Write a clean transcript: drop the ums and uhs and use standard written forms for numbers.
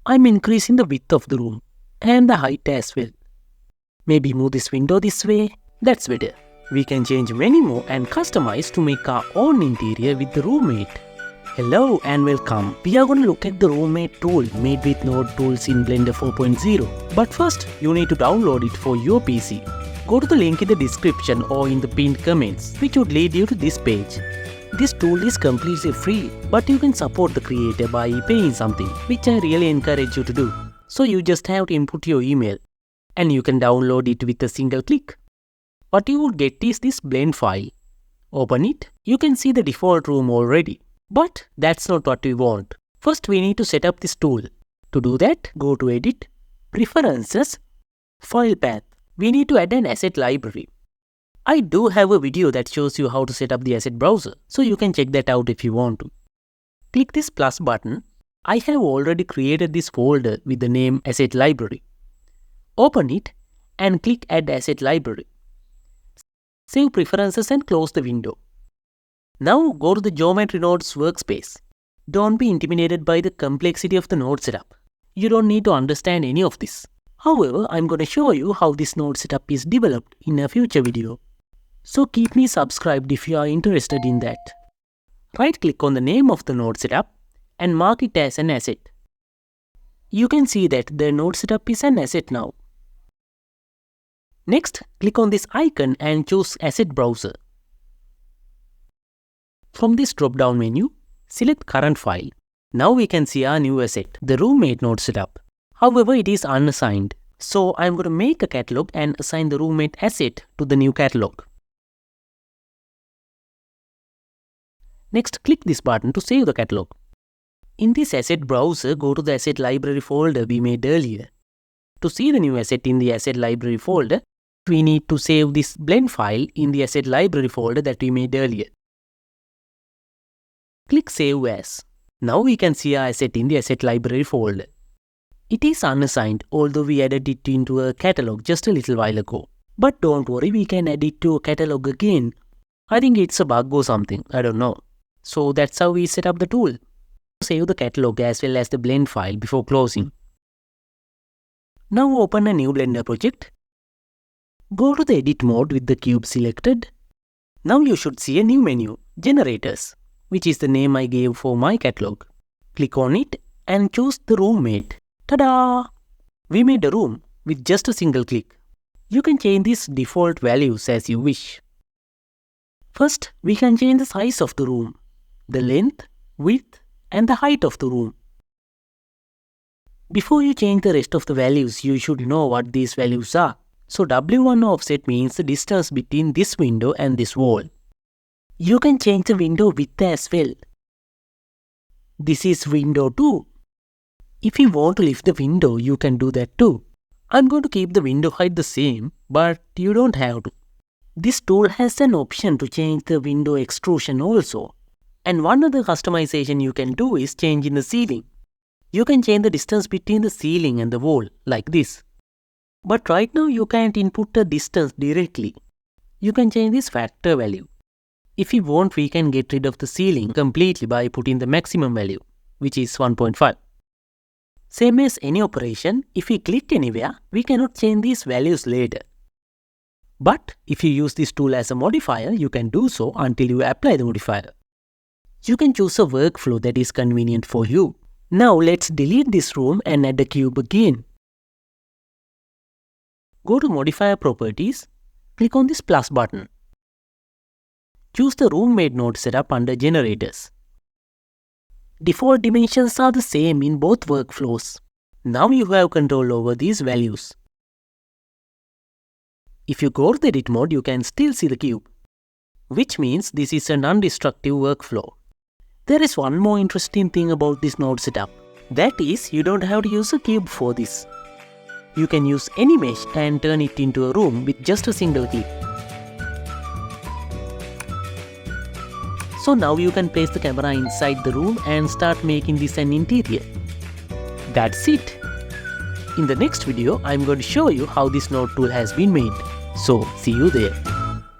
I'm increasing the width of the room and the height as well. Maybe move this window this way. That's better. We can change many more and customize to make our own interior with the RoomMate. Hello and welcome. We are going to look at the RoomMate tool made with Node tools in Blender 4.0. But first, you need to download it for your PC. Go to the link in the description or in the pinned comments, which would lead you to this page. This tool is completely free, but you can support the creator by paying something, which I really encourage you to do. So you just have to input your email, and you can download it with a single click. What you would get is this blend file. Open it. You can see the default room already. But that's not what we want. First, we need to set up this tool. To do that, go to Edit, Preferences, File Path. We need to add an asset library. I do have a video that shows you how to set up the asset browser, so you can check that out if you want to. Click this plus button. I have already created this folder with the name Asset Library. Open it and click Add Asset Library. Save preferences and close the window. Now go to the Geometry Nodes workspace. Don't be intimidated by the complexity of the node setup. You don't need to understand any of this. However, I'm going to show you how this node setup is developed in a future video. So keep me subscribed if you are interested in that. Right-click on the name of the node setup and mark it as an asset. You can see that the node setup is an asset now. Next, click on this icon and choose Asset Browser. From this drop-down menu, select Current File. Now we can see our new asset, the RoomMate node setup. However, it is unassigned. So I'm going to make a catalog and assign the RoomMate asset to the new catalog. Next, click this button to save the catalog. In this asset browser, go to the asset library folder we made earlier. To see the new asset in the asset library folder, we need to save this blend file in the asset library folder that we made earlier. Click Save As. Now we can see our asset in the asset library folder. It is unassigned, although we added it into a catalog just a little while ago. But don't worry, we can add it to a catalog again. I think it's a bug or something, I don't know. So that's how we set up the tool. Save the catalog as well as the blend file before closing. Now open a new Blender project. Go to the edit mode with the cube selected. Now you should see a new menu, Generators, which is the name I gave for my catalog. Click on it and choose the RoomMate. Ta-da! We made a room with just a single click. You can change these default values as you wish. First, we can change the size of the room, the length, width, and the height of the room. Before you change the rest of the values, you should know what these values are. So W1 offset means the distance between this window and this wall. You can change the window width as well. This is window 2. If you want to lift the window, you can do that too. I'm going to keep the window height the same, but you don't have to. This tool has an option to change the window extrusion also. And one other customization you can do is change in the ceiling. You can change the distance between the ceiling and the wall, like this. But right now you can't input the distance directly. You can change this factor value. If we want, we can get rid of the ceiling completely by putting the maximum value, which is 1.5. Same as any operation, if we click anywhere, we cannot change these values later. But if you use this tool as a modifier, you can do so until you apply the modifier. You can choose a workflow that is convenient for you. Now let's delete this room and add a cube again. Go to Modifier Properties, click on this plus button. Choose the RoomMate node setup under Generators. Default dimensions are the same in both workflows. Now you have control over these values. If you go to the edit mode, you can still see the cube, which means this is a non-destructive workflow. There is one more interesting thing about this node setup. That is, you don't have to use a cube for this. You can use any mesh and turn it into a room with just a single click. So now you can place the camera inside the room and start making this an interior. That's it. In the next video, I'm going to show you how this node tool has been made. So see you there.